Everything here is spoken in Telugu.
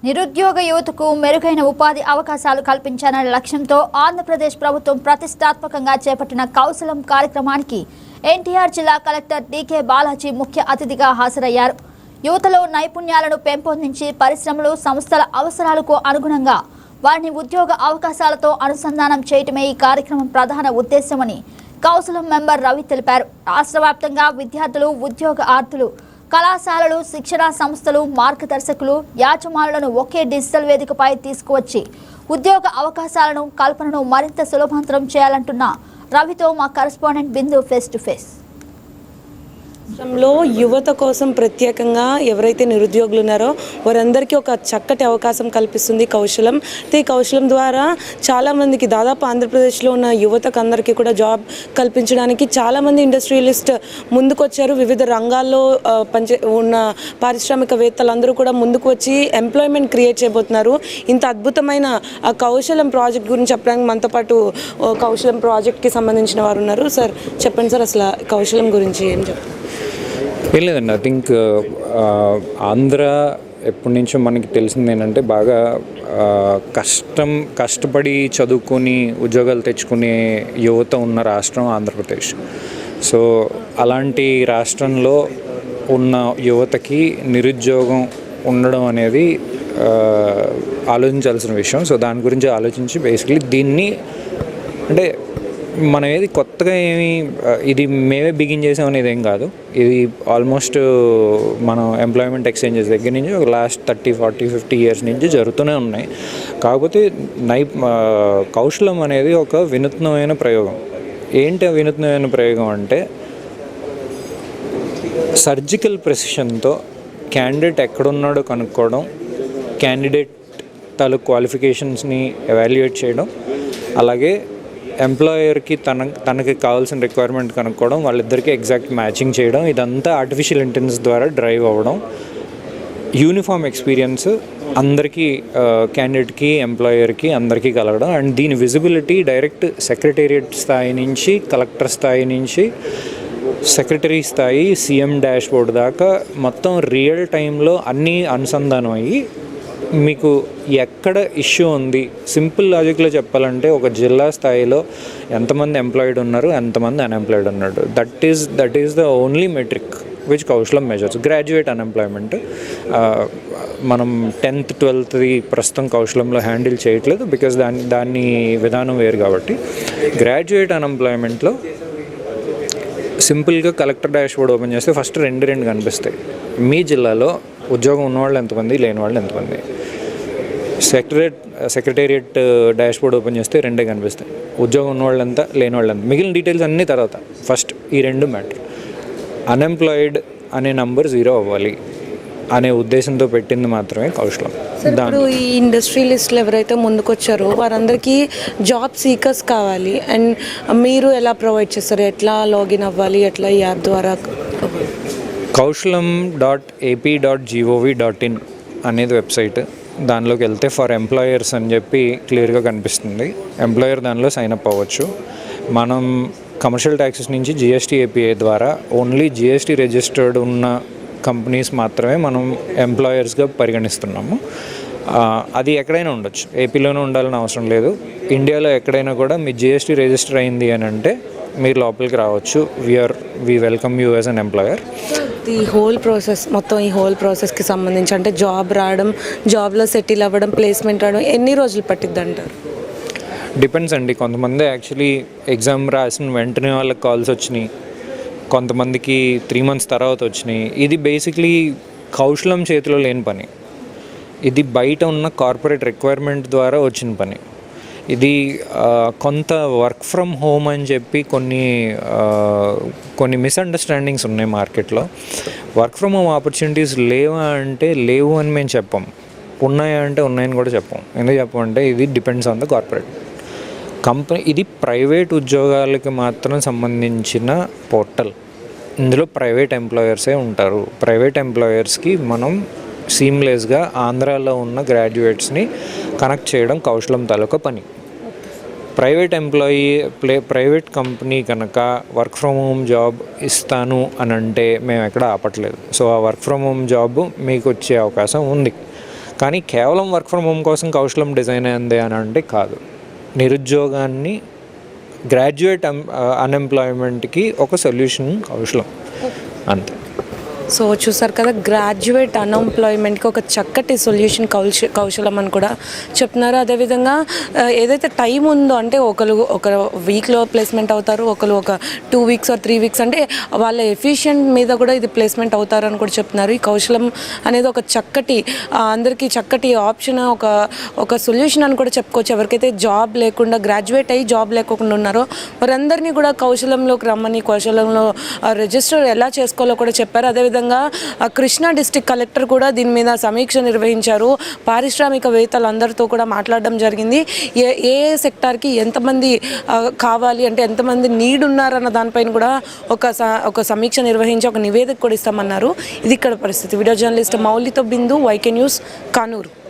నిరుద్యోగ యువతకు మెరుగైన ఉపాధి అవకాశాలు కల్పించాలనే లక్ష్యంతో ఆంధ్రప్రదేశ్ ప్రభుత్వం ప్రతిష్టాత్మకంగా చేపట్టిన కౌశలం కార్యక్రమానికి ఎన్టీఆర్ జిల్లా కలెక్టర్ డీకే బాలాజీ ముఖ్య అతిథిగా హాజరయ్యారు. యువతలో నైపుణ్యాలను పెంపొందించి పరిశ్రమలు, సంస్థల అవసరాలకు అనుగుణంగా వారిని ఉద్యోగ అవకాశాలతో అనుసంధానం చేయటమే ఈ కార్యక్రమం ప్రధాన ఉద్దేశమని కౌశలం మెంబర్ రవి తెలిపారు. రాష్ట్ర వ్యాప్తంగా విద్యార్థులు, ఉద్యోగార్థులు, కళాశాలలు, శిక్షణా సంస్థలు, మార్గదర్శకులు, యాజమానులను ఒకే డిజిటల్ వేదికపై తీసుకువచ్చి ఉద్యోగ అవకాశాలను కల్పనను మరింత సులభతరం చేయాలంటున్న రవితో మా correspondent Bindu face to face. రాష్ట్రంలో యువత కోసం ప్రత్యేకంగా ఎవరైతే నిరుద్యోగులు ఉన్నారో వారందరికీ ఒక చక్కటి అవకాశం కల్పిస్తుంది కౌశలం. ఈ కౌశలం ద్వారా చాలామందికి, దాదాపు ఆంధ్రప్రదేశ్లో ఉన్న యువతకు అందరికీ కూడా జాబ్ కల్పించడానికి చాలామంది ఇండస్ట్రియలిస్ట్ ముందుకొచ్చారు. వివిధ రంగాల్లో ఉన్న పారిశ్రామికవేత్తలందరూ కూడా ముందుకు వచ్చి ఎంప్లాయ్మెంట్ క్రియేట్ చేయబోతున్నారు. ఇంత అద్భుతమైన కౌశలం ప్రాజెక్ట్ గురించి చెప్పడానికి మనతో పాటు కౌశలం ప్రాజెక్ట్కి సంబంధించిన వారు ఉన్నారు. సార్ చెప్పండి సార్, అసలు కౌశలం గురించి ఏం చెప్తారు? ఏం లేదండి, ఐ థింక్ ఆంధ్ర ఎప్పటి నుంచో మనకి తెలిసింది ఏంటంటే బాగా కష్టపడి చదువుకొని ఉద్యోగాలు తెచ్చుకునే యువత ఉన్న రాష్ట్రం ఆంధ్రప్రదేశ్. సో అలాంటి రాష్ట్రంలో ఉన్న యువతకి నిరుద్యోగం ఉండడం అనేది ఆలోచించాల్సిన విషయం. సో దాని గురించి ఆలోచించి బేసిక్లీ దీన్ని అంటే మనం ఏది కొత్తగా ఇది మేమే బిగిన్ చేసామనేది ఏం కాదు. ఇది ఆల్మోస్ట్ మనం ఎంప్లాయ్మెంట్ ఎక్స్చేంజెస్ దగ్గర నుంచి ఒక లాస్ట్ 30, 40, 50 ఇయర్స్ నుంచి జరుగుతూనే ఉన్నాయి. కాకపోతే కౌశలం అనేది ఒక వినూత్నమైన ప్రయోగం. ఏంటి ఆ వినూత్నమైన ప్రయోగం అంటే, సర్జికల్ ప్రెసిషన్తో క్యాండిడేట్ ఎక్కడున్నాడో కనుక్కోవడం, క్యాండిడేట్ తాలూకు క్వాలిఫికేషన్స్ని ఎవాల్యుయేట్ చేయడం, అలాగే ఎంప్లాయర్కి తనకి కావాల్సిన రిక్వైర్మెంట్ కనుక్కోవడం, వాళ్ళిద్దరికీ ఎగ్జాక్ట్ మ్యాచింగ్ చేయడం, ఇదంతా ఆర్టిఫిషియల్ ఇంటెలిజెన్స్ ద్వారా డ్రైవ్ అవ్వడం. యూనిఫామ్ ఎక్స్పీరియన్స్ అందరికీ, క్యాండిడేట్కి, ఎంప్లాయర్కి అందరికీ కలగడం. అండ్ దీని విజిబిలిటీ డైరెక్ట్ సెక్రటేరియట్ స్థాయి నుంచి, కలెక్టర్ స్థాయి నుంచి, సెక్రటరీ స్థాయి, సీఎం డాష్ బోర్డ్ దాకా మొత్తం రియల్ టైంలో అన్నీ అనుసంధానం అయ్యి మీకు ఎక్కడ ఇష్యూ ఉంది, సింపుల్ లాజిక్లో చెప్పాలంటే ఒక జిల్లా స్థాయిలో ఎంతమంది ఎంప్లాయిడ్ ఉన్నారు, ఎంతమంది అన్ఎంప్లాయిడ్ ఉన్నాడు, that is the only metric which కౌశలం మెజర్స్. గ్రాడ్యుయేట్ అన్ఎంప్లాయ్మెంట్ మనం 10th, 12th ప్రస్తుతం కౌశలంలో హ్యాండిల్ చేయట్లేదు, బికాజ్ దాని విధానం వేరు కాబట్టి. గ్రాడ్యుయేట్ అన్ఎంప్లాయ్మెంట్లో సింపుల్గా కలెక్టర్ డాష్ బోర్డ్ ఓపెన్ చేస్తే ఫస్ట్ రెండు కనిపిస్తాయి. మీ జిల్లాలో ఉద్యోగం ఉన్నవాళ్ళు ఎంతమంది, లేని వాళ్ళు ఎంతమంది. సెక్రటేరియట్ డాష్ బోర్డ్ ఓపెన్ చేస్తే రెండే కనిపిస్తాయి. ఉద్యోగం ఉన్నవాళ్ళు ఎంత, లేని వాళ్ళు ఎంత. మిగిలిన డీటెయిల్స్ అన్నీ తర్వాత. ఫస్ట్ ఈ రెండు మ్యాటర్. అన్ఎంప్లాయిడ్ అనే నంబర్ 0 అవ్వాలి అనే ఉద్దేశంతో పెట్టింది మాత్రమే కౌశలం. ఇప్పుడు ఈ ఇండస్ట్రియలిస్టులు ఎవరైతే ముందుకొచ్చారో వారందరికీ జాబ్ సీకర్స్ కావాలి. అండ్ మీరు ఎలా ప్రొవైడ్ చేస్తారు, ఎట్లా లాగిన్ అవ్వాలి, ఎట్లా ఈ యాప్ ద్వారా? kausalam.ap.gov.in అనేది వెబ్సైట్. దానిలోకి వెళ్తే ఫర్ ఎంప్లాయర్స్ అని చెప్పి క్లియర్గా కనిపిస్తుంది. ఎంప్లాయర్ దానిలో సైన్అప్ అవ్వచ్చు. మనం కమర్షియల్ ట్యాక్సెస్ నుంచి జిఎస్టీ ఏపీఐ ద్వారా ఓన్లీ జిఎస్టీ రిజిస్టర్డ్ ఉన్న కంపెనీస్ మాత్రమే మనం ఎంప్లాయర్స్గా పరిగణిస్తున్నాము. అది ఎక్కడైనా ఉండొచ్చు, ఏపీలోనే ఉండాలని అవసరం లేదు. ఇండియాలో ఎక్కడైనా కూడా మీ జిఎస్టీ రిజిస్టర్ అయింది అని అంటే మీరు లోపలికి రావచ్చు. We welcome you as an employer. ఈ హోల్ ప్రాసెస్కి సంబంధించి అంటే జాబ్ రావడం, జాబ్లో సెటిల్ అవ్వడం, ప్లేస్మెంట్ రావడం ఎన్ని రోజులు పట్టిద్ది అంటారు? డిపెండ్స్ అండి. కొంతమంది యాక్చువల్లీ ఎగ్జామ్ రాసిన వెంటనే వాళ్ళకి కాల్స్ వచ్చినాయి, కొంతమందికి 3 months తర్వాత వచ్చినాయి. ఇది బేసిక్లీ కౌశలం చేతిలో లేని పని. ఇది బయట ఉన్న కార్పొరేట్ రిక్వైర్మెంట్ ద్వారా వచ్చిన పని. ఇది కొంత వర్క్ ఫ్రమ్ హోమ్ అని చెప్పి కొన్ని మిస్అండర్స్టాండింగ్స్ ఉన్నాయి మార్కెట్లో. వర్క్ ఫ్రమ్ హోమ్ ఆపర్చునిటీస్ లేవా అంటే లేవు అని మేము చెప్పాం, ఉన్నాయా అంటే ఉన్నాయని కూడా చెప్పాం. ఎందుకు చెప్పమంటే ఇది depends on the corporate company. ఇది ప్రైవేట్ ఉద్యోగాలకి మాత్రం సంబంధించిన పోర్టల్. ఇందులో ప్రైవేట్ ఎంప్లాయర్సే ఉంటారు. ప్రైవేట్ ఎంప్లాయర్స్కి మనం సీమ్లెస్గా ఆంధ్రాలో ఉన్న గ్రాడ్యుయేట్స్ని కనెక్ట్ చేయడం కౌశలం తాలూకా పని. ప్రైవేట్ కంపెనీ కనుక వర్క్ ఫ్రమ్ హోమ్ జాబ్ ఇస్తాను అని అంటే మేము ఎక్కడ ఆపట్లేదు. సో ఆ వర్క్ ఫ్రమ్ హోమ్ జాబ్ మీకు వచ్చే అవకాశం ఉంది. కానీ కేవలం వర్క్ ఫ్రమ్ హోమ్ కోసం కౌశలం డిజైన్ అయింది అని అంటే కాదు. నిరుద్యోగాన్ని, గ్రాడ్యుయేట్ అన్ఎంప్లాయ్మెంట్కి ఒక సొల్యూషన్ కౌశలం, అంతే. సో చూసారు కదా, గ్రాడ్యుయేట్ అన్ఎంప్లాయ్మెంట్కి ఒక చక్కటి సొల్యూషన్ కౌశలం అని కూడా చెప్తున్నారు. అదేవిధంగా ఏదైతే టైం ఉందో, అంటే ఒక వీక్లో ప్లేస్మెంట్ అవుతారు, ఒకరు ఒక 2 weeks or 3 weeks, అంటే వాళ్ళ ఎఫిషియెంట్ మీద కూడా ఇది ప్లేస్మెంట్ అవుతారని కూడా చెప్తున్నారు. ఈ కౌశలం అనేది ఒక చక్కటి, అందరికీ చక్కటి ఆప్షన్, ఒక సొల్యూషన్ అని కూడా చెప్పుకోవచ్చు. ఎవరికైతే జాబ్ లేకుండా, గ్రాడ్యుయేట్ అయ్యి జాబ్ లేకుండా ఉన్నారో వారందరినీ కూడా కౌశలంలోకి రమ్మని, కౌశలంలో రిజిస్టర్ ఎలా చేసుకోవాలో కూడా చెప్పారు. అదేవిధంగా కృష్ణా డిస్ట్రిక్ట్ కలెక్టర్ కూడా దీని మీద సమీక్ష నిర్వహించారు. పారిశ్రామికవేత్తలందరితో కూడా మాట్లాడడం జరిగింది. ఏ సెక్టార్కి ఎంతమంది కావాలి, అంటే ఎంతమంది నీడ్ ఉన్నారన్న దానిపైన కూడా ఒక సమీక్ష నిర్వహించి ఒక నివేదిక కూడా ఇస్తామన్నారు. ఇది ఇక్కడ పరిస్థితి. వీడియో జర్నలిస్ట్ మౌలితో బిందు, YK న్యూస్, కానూరు.